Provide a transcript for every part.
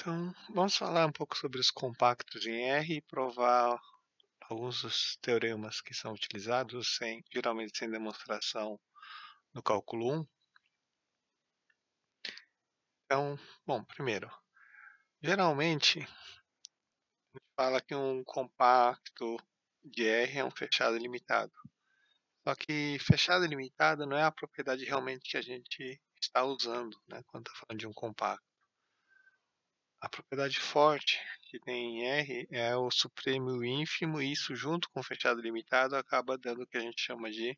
Então, vamos falar um pouco sobre os compactos em R e provar alguns dos teoremas que são utilizados, geralmente sem demonstração no cálculo 1. Então, bom, primeiro, geralmente a gente fala que um compacto de R é um fechado ilimitado. Só que fechado ilimitado não é a propriedade realmente que a gente está usando, né, quando está falando de um compacto. A propriedade forte que tem em R é o supremo e o ínfimo, e isso junto com o fechado limitado acaba dando o que a gente chama de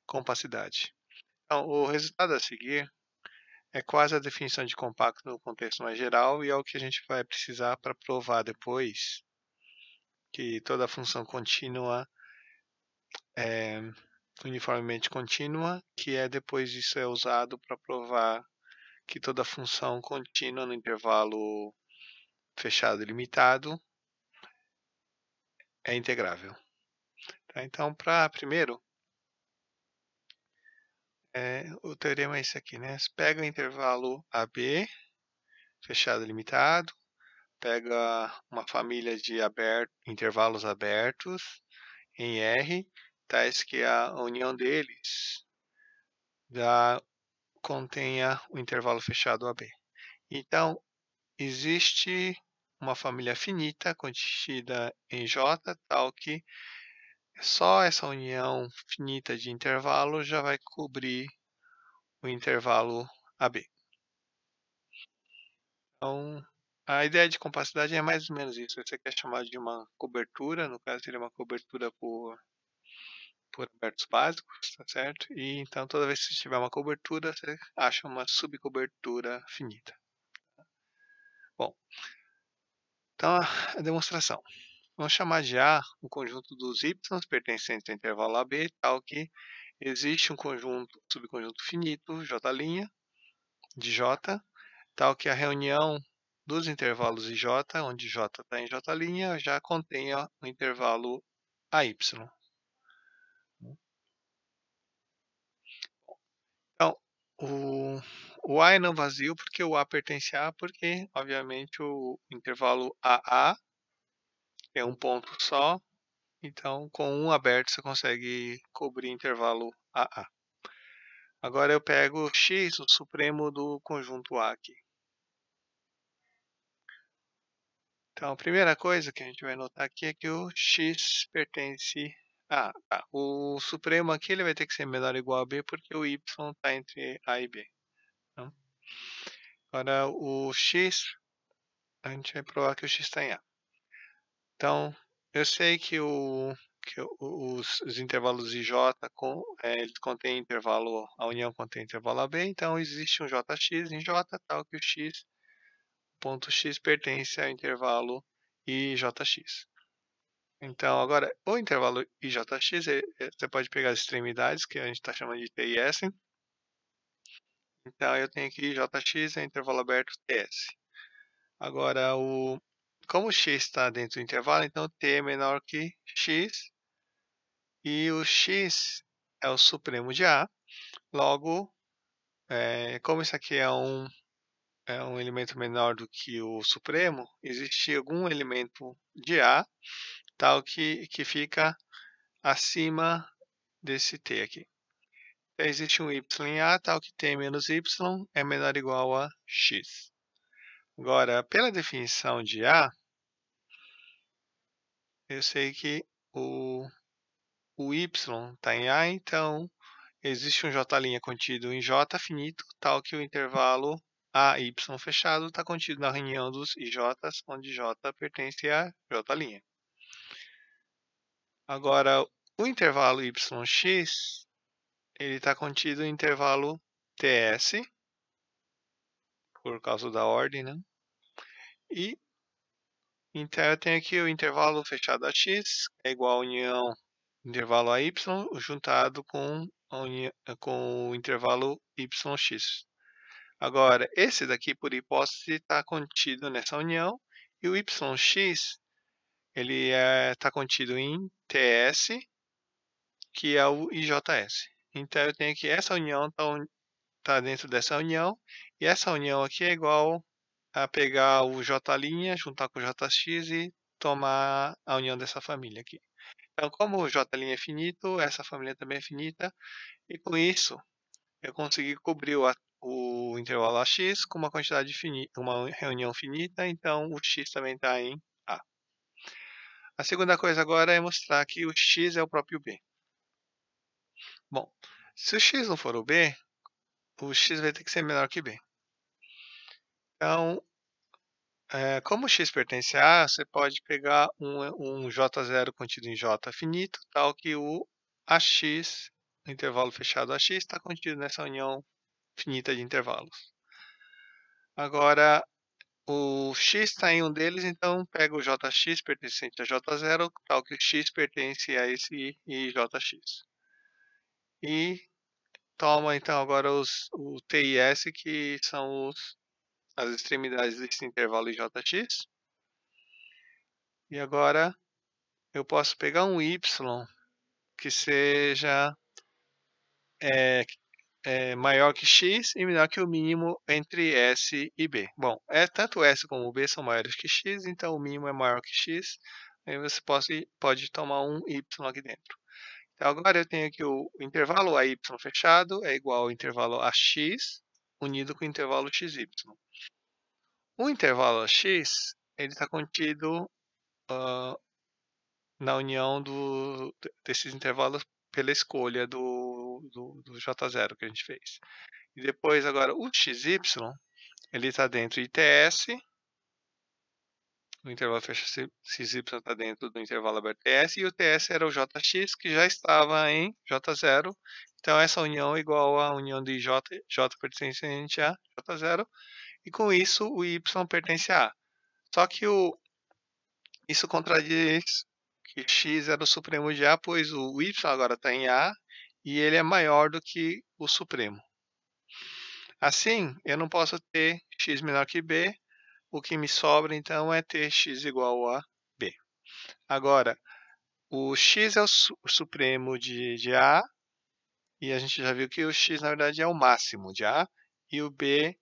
compacidade. Então, o resultado a seguir é quase a definição de compacto no contexto mais geral e é o que a gente vai precisar para provar depois que toda função contínua é uniformemente contínua, que depois isso é usado para provar que toda função contínua no intervalo fechado e limitado é integrável. Tá? Então, primeiro, o teorema é esse aqui, né? Você pega o intervalo AB, fechado e limitado, pega uma família de intervalos abertos em R, tais que a união deles contenha o intervalo fechado AB. Então, existe uma família finita contida em J, tal que só essa união finita de intervalos já vai cobrir o intervalo AB. Então, a ideia de compacidade é mais ou menos isso. Você quer chamar de uma cobertura, no caso seria uma cobertura por abertos básicos, tá certo? E então toda vez que você tiver uma cobertura, você acha uma subcobertura finita. Bom, então a demonstração. Vamos chamar de A o conjunto dos y pertencentes ao intervalo AB, tal que existe um subconjunto finito, J', de J, tal que a reunião dos intervalos i j, onde j está em J', já contenha o intervalo AY. Então, o A é não vazio porque o A pertence a A, porque, obviamente, o intervalo AA é um ponto só, então, com um aberto, você consegue cobrir intervalo AA. Agora eu pego x, o supremo do conjunto A aqui. Então, a primeira coisa que a gente vai notar aqui é que o x pertence a... o supremo aqui ele vai ter que ser menor ou igual a b, porque o y está entre a e b. Então, agora, o x, a gente vai provar que o x está em a. Então, eu sei que os intervalos ij eles contêm intervalo, a união contém intervalo AB, então existe um jx em j, tal que o x, ponto x pertence ao intervalo ijx. Então, agora, o intervalo ijx, você pode pegar as extremidades, que a gente está chamando de t e s. Então, eu tenho aqui jx é intervalo aberto ts. Agora, como x está dentro do intervalo, então t é menor que x, e o x é o supremo de A. Logo, como isso aqui é um elemento menor do que o supremo, existe algum elemento de A, tal que fica acima desse t aqui. Então, existe um y em A, tal que t menos y é menor ou igual a x. Agora, pela definição de A, eu sei que o y está em A, então existe um j' contido em J finito, tal que o intervalo AY fechado está contido na reunião dos IJ, onde J pertence a J'. Agora, o intervalo YX, ele está contido no intervalo TS, por causa da ordem, né? E então eu tenho aqui o intervalo fechado a x é igual a união intervalo a y juntado com o intervalo yx. Agora, esse daqui, por hipótese, está contido nessa união, e o yx ele está contido em ts, que é o ijs. Então, eu tenho que essa união está dentro dessa união, e essa união aqui é igual a pegar o J', juntar com o Jx e tomar a união dessa família aqui. Então, como o J' é finito, essa família também é finita, e com isso eu consegui cobrir o intervalo AX com uma quantidade finita, uma reunião finita, então o X também está em A. A segunda coisa agora é mostrar que o X é o próprio B. Bom, se o X não for o B, o X vai ter que ser menor que B. Então, como o X pertence a A, você pode pegar um J0 contido em J finito, tal que o AX, o intervalo fechado AX, está contido nessa união finita de intervalos. Agora, o x está em um deles, então pega o jx pertencente a j0, tal que o x pertence a esse jx. E toma então agora o t e s, que são as extremidades desse intervalo jx. E agora eu posso pegar um y que seja maior que x e menor que o mínimo entre S e B. Bom, tanto S como B são maiores que x, então o mínimo é maior que x. Aí você pode tomar um y aqui dentro. Então agora eu tenho que o intervalo AY fechado é igual ao intervalo AX unido com o intervalo XY. O intervalo AX ele está contido na união desses intervalos pela escolha do J0 que a gente fez. E depois, agora, o XY, ele está dentro de TS, o intervalo fechado XY está dentro do intervalo aberto TS, e o TS era o JX, que já estava em J0. Então, essa união é igual à união de J pertencente a J0, e com isso, o Y pertence a A. Só que isso contradiz que X era o supremo de A, pois o Y agora está em A, e ele é maior do que o supremo. Assim, eu não posso ter x menor que b, o que me sobra então é ter x igual a b. Agora, o x é o supremo de A, e a gente já viu que o x na verdade é o máximo de A, e o b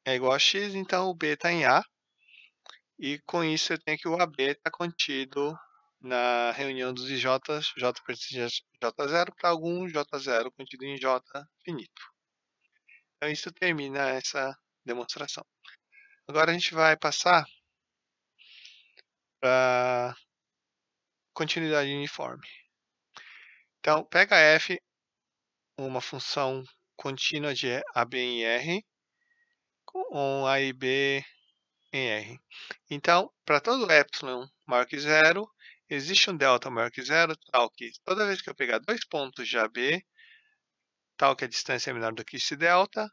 é igual a x, então o b está em A, e com isso eu tenho que o AB está contido na reunião dos IJs, J pertence a J0 para algum J0 contido em J finito. Então isso termina essa demonstração. Agora a gente vai passar para continuidade uniforme. Então, pega f, uma função contínua de AB em R, com A e B em R. Então, para todo epsilon maior que zero, existe um delta maior que zero, tal que toda vez que eu pegar dois pontos de AB, tal que a distância é menor do que esse delta,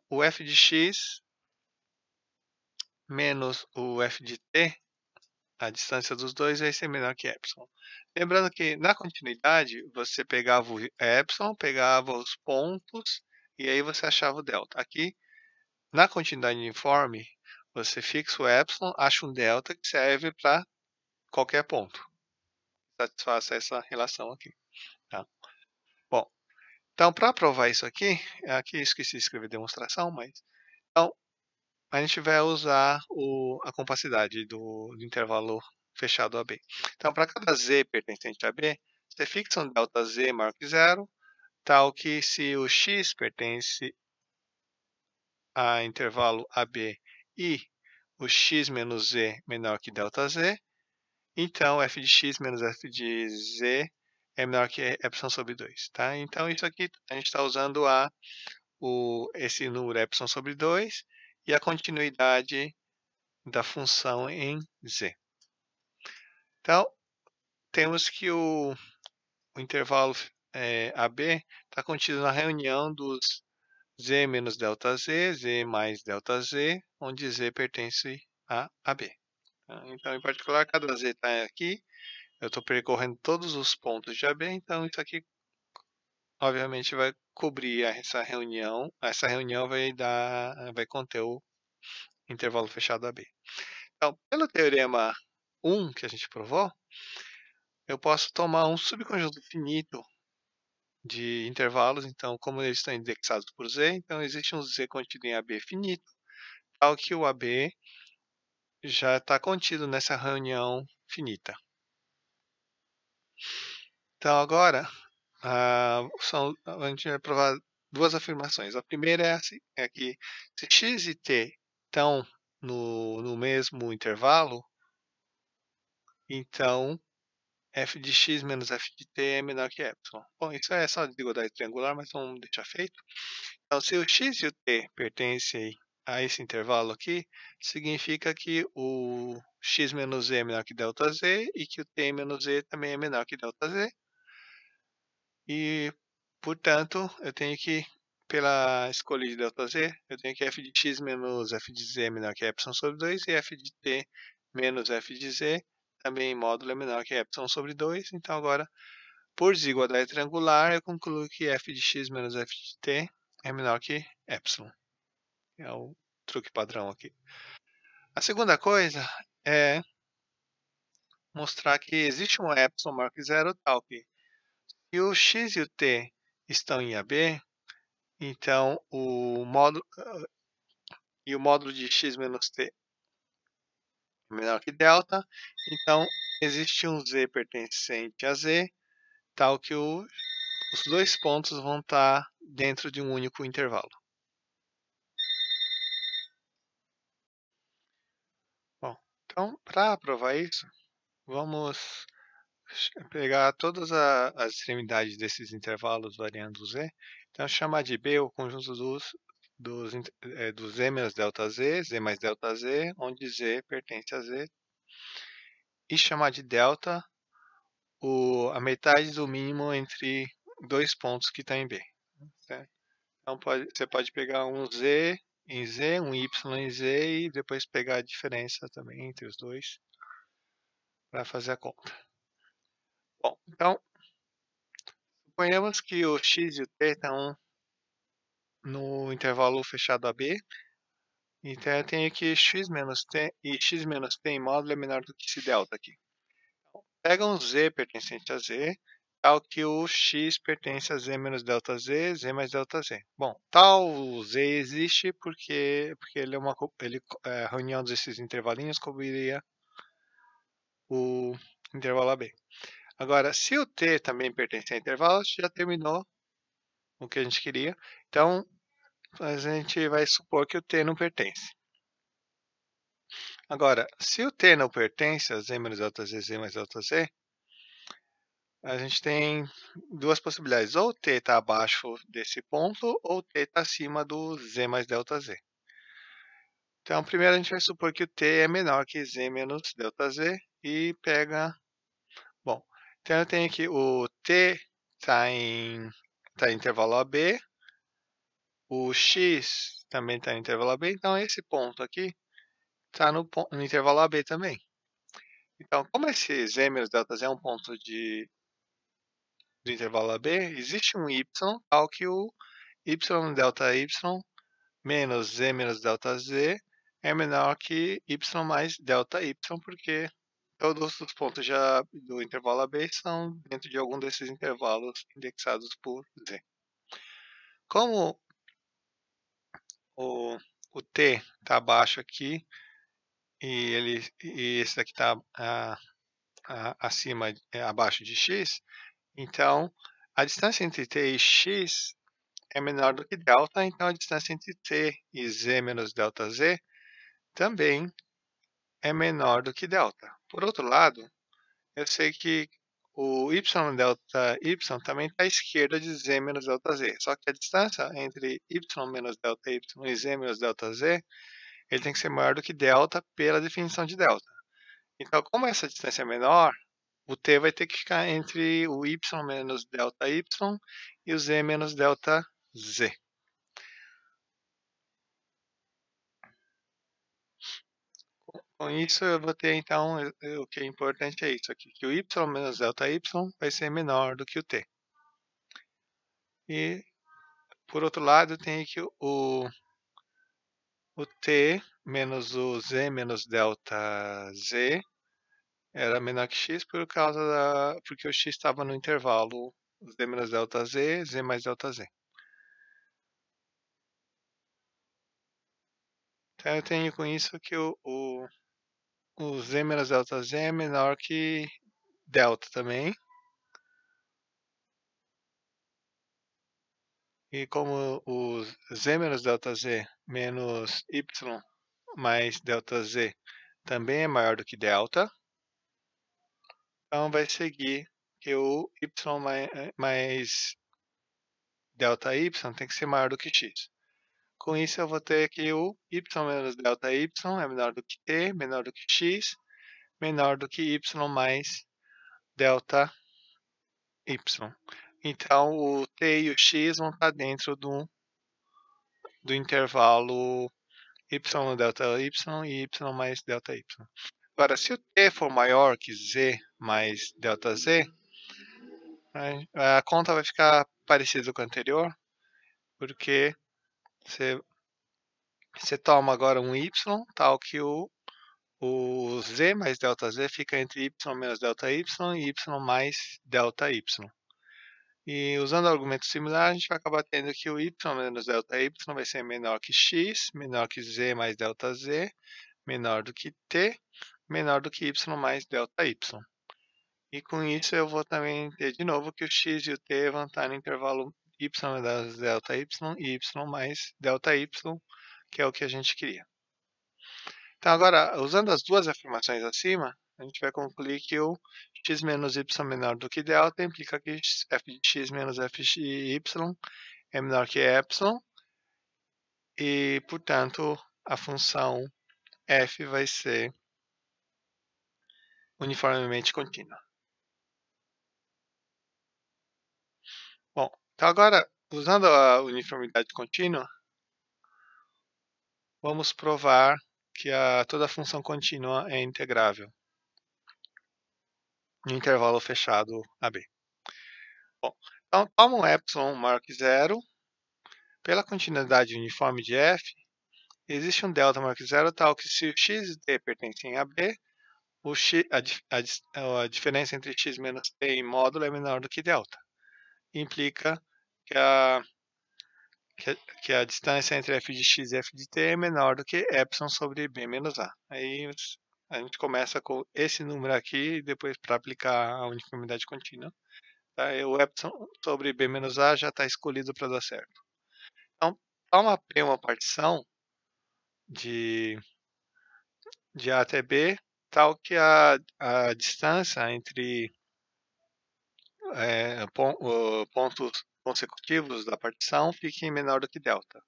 o f de x menos o f de t, a distância dos dois, vai ser menor que epsilon. Lembrando que na continuidade, você pegava o epsilon, pegava os pontos, e aí você achava o delta. Aqui, na continuidade uniforme, você fixa o epsilon, acha um delta que serve para qualquer ponto. Satisfaça essa relação aqui. Tá? Bom, então para provar isso aqui esqueci de escrever demonstração, mas então a gente vai usar a compacidade do intervalo fechado AB. Então, para cada z pertencente a B, você fixa um delta z maior que zero, tal que se o x pertence a intervalo AB e o x menos z menor que delta z, então f de x menos f de z é menor que epsilon sobre 2. Tá? Então, isso aqui a gente está usando esse número epsilon sobre 2 e a continuidade da função em z. Então, temos que o intervalo AB está contido na reunião dos z menos delta z, z mais delta z, onde z pertence a AB. Então, em particular, cada z está aqui. Eu estou percorrendo todos os pontos de AB, então isso aqui, obviamente, vai cobrir essa reunião. Essa reunião vai conter o intervalo fechado AB. Então, pelo teorema 1 que a gente provou, eu posso tomar um subconjunto finito de intervalos. Então, como eles estão indexados por z, então existe um z contido em AB finito, tal que o AB já está contido nessa reunião finita. Então agora, a gente vai provar duas afirmações. A primeira é que se x e t estão no mesmo intervalo, então f de x menos f de t é menor que epsilon. Bom, isso é só desigualdade triangular, mas vamos deixar feito. Então, se o x e o t pertencem a esse intervalo aqui, significa que o x menos z é menor que ΔZ e que o t menos z também é menor que ΔZ. E, portanto, eu tenho que, pela escolha de ΔZ, eu tenho que f de x menos f de z é menor que epsilon sobre 2 e f de t menos f de z também em módulo é menor que epsilon sobre 2. Então, agora, por desigualdade triangular, eu concluo que f de x menos f de t é menor que epsilon. É o truque padrão aqui. A segunda coisa é mostrar que existe um epsilon maior que zero, tal que se o x e o t estão em AB, então o módulo de x menos t é menor que delta, então existe um z pertencente a z, tal que os dois pontos vão estar dentro de um único intervalo. Bom, então para provar isso, vamos pegar todas as extremidades desses intervalos variando z. Então, chamar de B o conjunto dos z menos delta z, z mais delta z, onde z pertence a z. E chamar de delta a metade do mínimo entre dois pontos que está em B. Certo? Então, você pode pegar um z em z, um y em z e depois pegar a diferença também entre os dois para fazer a conta. Bom, então, suponhamos que o x e o t estão no intervalo fechado AB, então eu tenho que x menos t e x menos t em módulo é menor do que esse delta aqui. Pega um z pertencente a z, tal que o x pertence a z menos delta z, z mais delta z. Bom, tal z existe porque ele a reunião desses intervalinhos cobriria o intervalo AB. Agora, se o t também pertence a intervalos, já terminou o que a gente queria. Então, a gente vai supor que o t não pertence. Agora, se o t não pertence a z menos delta z, z mais delta z, a gente tem duas possibilidades. Ou o t está abaixo desse ponto, ou o t está acima do z mais delta z. Então, primeiro a gente vai supor que o t é menor que z menos delta z e pega... Bom, então eu tenho que o t está em intervalo AB, o x também está em intervalo AB, então esse ponto aqui está no intervalo AB também. Então, como esse z menos delta z é um ponto do intervalo AB, existe um y, tal que o y delta y menos z menos delta z é menor que y mais delta y, porque todos os pontos do intervalo AB são dentro de algum desses intervalos indexados por z. Como o t está abaixo aqui e esse daqui está abaixo de x, então a distância entre t e x é menor do que delta, então a distância entre t e z menos delta z também é menor do que delta. Por outro lado, eu sei que o y delta y também está à esquerda de z menos delta z, só que a distância entre y menos delta y e z menos delta z, ele tem que ser maior do que delta pela definição de delta. Então, como essa distância é menor, o t vai ter que ficar entre o y menos delta y e o z menos delta z. Com isso, eu vou ter, então, o que é importante é isso aqui, que o y menos delta y vai ser menor do que o t. E, por outro lado, eu tenho que o t menos o z menos delta z era menor que x porque o x estava no intervalo z menos delta z, z mais delta z. Então eu tenho com isso que o z menos delta z é menor que delta também. E como o z menos delta z menos y mais delta z também é maior do que delta, então vai seguir que o y mais delta y tem que ser maior do que x. Com isso, eu vou ter que o y menos delta y é menor do que t, menor do que x, menor do que y mais delta y. Então, o t e o x vão estar dentro do intervalo y delta y e y mais delta y. Agora, se o t for maior que z mais delta z, a conta vai ficar parecida com a anterior, porque você toma agora um y, tal que o z mais delta z fica entre y menos delta y e y mais delta y. E usando argumento similar, a gente vai acabar tendo que o y menos delta y vai ser menor que x, menor que z mais delta z, menor do que t, menor do que y mais delta y. E com isso eu vou também ter de novo que o x e o t vão estar no intervalo y menos delta y e y mais delta y, que é o que a gente queria. Então agora, usando as duas afirmações acima, a gente vai concluir que o x menos y menor do que delta implica que f de x menos f de y é menor que epsilon e, portanto, a função f vai ser uniformemente contínua. Bom, então agora, usando a uniformidade contínua, vamos provar que toda função contínua é integrável no intervalo fechado AB. Bom, então, toma um epsilon maior que zero. Pela continuidade uniforme de f, existe um delta maior que zero tal que se o x e t pertencem a B, a diferença entre x menos t em módulo é menor do que delta. Implica que a distância entre f de x e f de t é menor do que epsilon sobre b menos a. Aí a gente começa com esse número aqui, e depois para aplicar a uniformidade contínua. Tá? O epsilon sobre b menos a já está escolhido para dar certo. Então, toma P uma partição de A até B, tal que a distância entre pontos consecutivos da partição fique menor do que delta.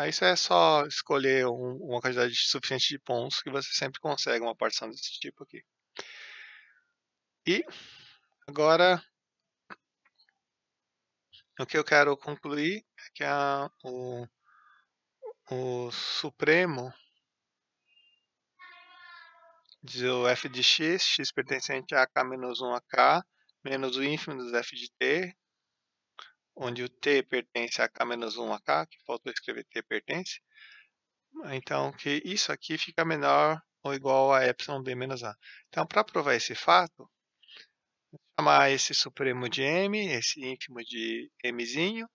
Isso é só escolher uma quantidade suficiente de pontos que você sempre consegue uma partição desse tipo aqui. E agora, o que eu quero concluir é que o supremo do f de x, x pertencente a k menos 1 a k, menos o ínfimo dos f de t, onde o t pertence a k menos 1 a k, que faltou escrever t pertence. Então, que isso aqui fica menor ou igual a epsilon b menos a. Então, para provar esse fato, vou chamar esse supremo de m, esse ínfimo de mzinho.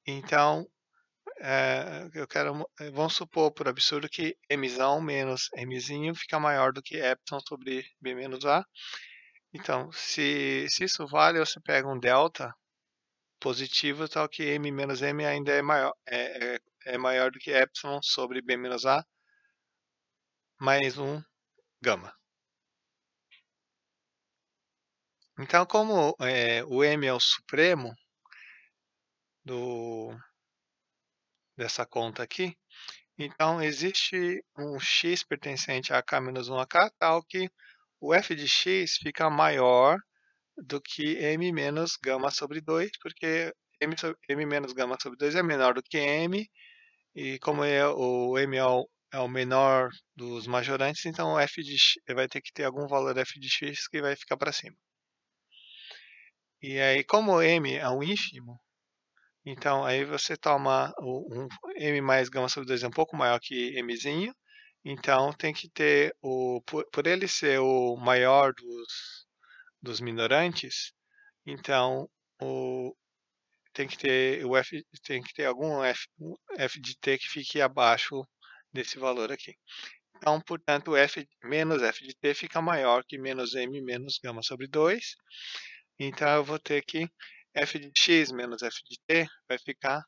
Então, vamos supor, por absurdo, que mzão menos mzinho fica maior do que epsilon sobre b menos a. Então, se isso vale, você pega um delta positivo, tal que m menos m ainda é maior do que epsilon sobre b menos a mais um gama. Então, como o m é o supremo dessa conta aqui, então existe um x pertencente a k menos 1 a k, tal que o f de x fica maior do que m menos gama sobre 2, porque m menos gama sobre 2 é menor do que m, e como o m é o menor dos majorantes, então o f de x vai ter que ter algum valor f de x que vai ficar para cima. E aí, como m é um ínfimo, então aí você toma um m mais gama sobre 2 é um pouco maior que mzinho, então tem que ter, por ele ser o maior dos minorantes, então tem que ter o f, tem que ter algum f de t que fique abaixo desse valor aqui. Então, portanto, menos f de t fica maior que menos m menos gama sobre 2. Então, eu vou ter que f de x menos f de t vai ficar,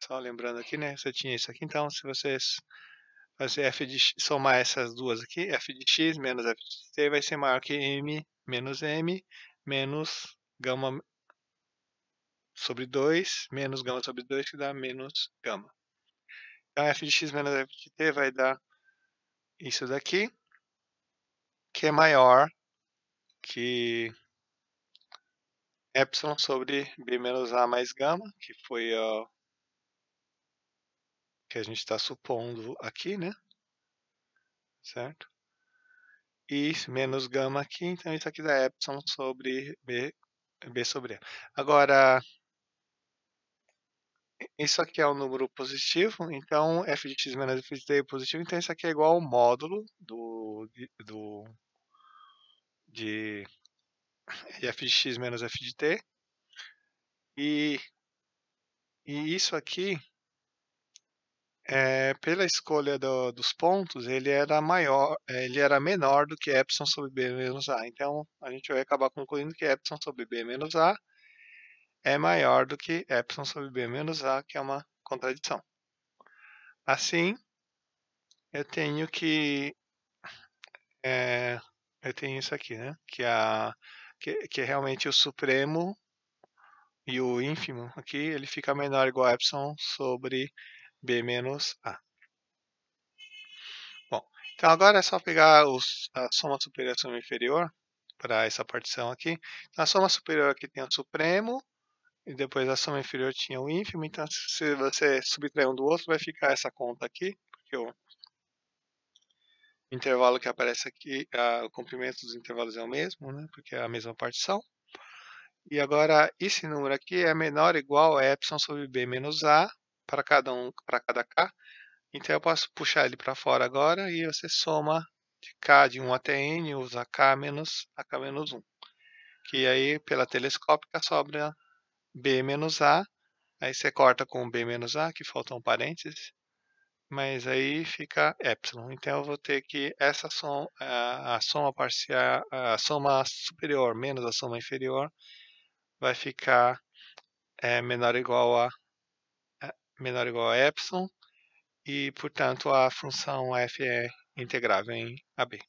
só lembrando aqui, né? Você tinha isso aqui, então, se vocês fazer somar essas duas aqui, f de x menos f de t vai ser maior que m menos gama sobre 2 menos gama sobre 2 que dá menos gama. Então, f de x menos f de t vai dar isso daqui, que é maior que epsilon sobre b menos a mais gama, que foi o que a gente está supondo aqui, né? Certo? E menos gama aqui, então isso aqui dá epsilon sobre b sobre a. Agora, isso aqui é um número positivo, então f de x menos f de t é positivo, então isso aqui é igual ao módulo de f de x menos f de t. E isso aqui, pela escolha dos pontos, ele era menor do que epsilon sobre b menos a. Então, a gente vai acabar concluindo que epsilon sobre b menos a é maior do que epsilon sobre b menos a, que é uma contradição. Assim, eu tenho que eu tenho isso aqui, né? Que é realmente o supremo e o ínfimo aqui, ele fica menor ou igual a epsilon sobre b menos a. Bom, então agora é só pegar a soma superior e a soma inferior para essa partição aqui. Então, a soma superior aqui tem o supremo, e depois a soma inferior tinha o ínfimo, então se você subtrair um do outro, vai ficar essa conta aqui, porque o intervalo que aparece aqui, o comprimento dos intervalos é o mesmo, né? Porque é a mesma partição. E agora, esse número aqui é menor ou igual a epsilon sobre b menos a para cada k. Então, eu posso puxar ele para fora agora e você soma de k de 1 até n, usa k menos 1. Que aí, pela telescópica, sobra b menos a. Aí você corta com b menos a, que faltam parênteses. Mas aí fica epsilon. Então, eu vou ter que essa soma, a soma parcial, a soma superior menos a soma inferior vai ficar menor ou igual a epsilon, e, portanto, a função f é integrável em AB.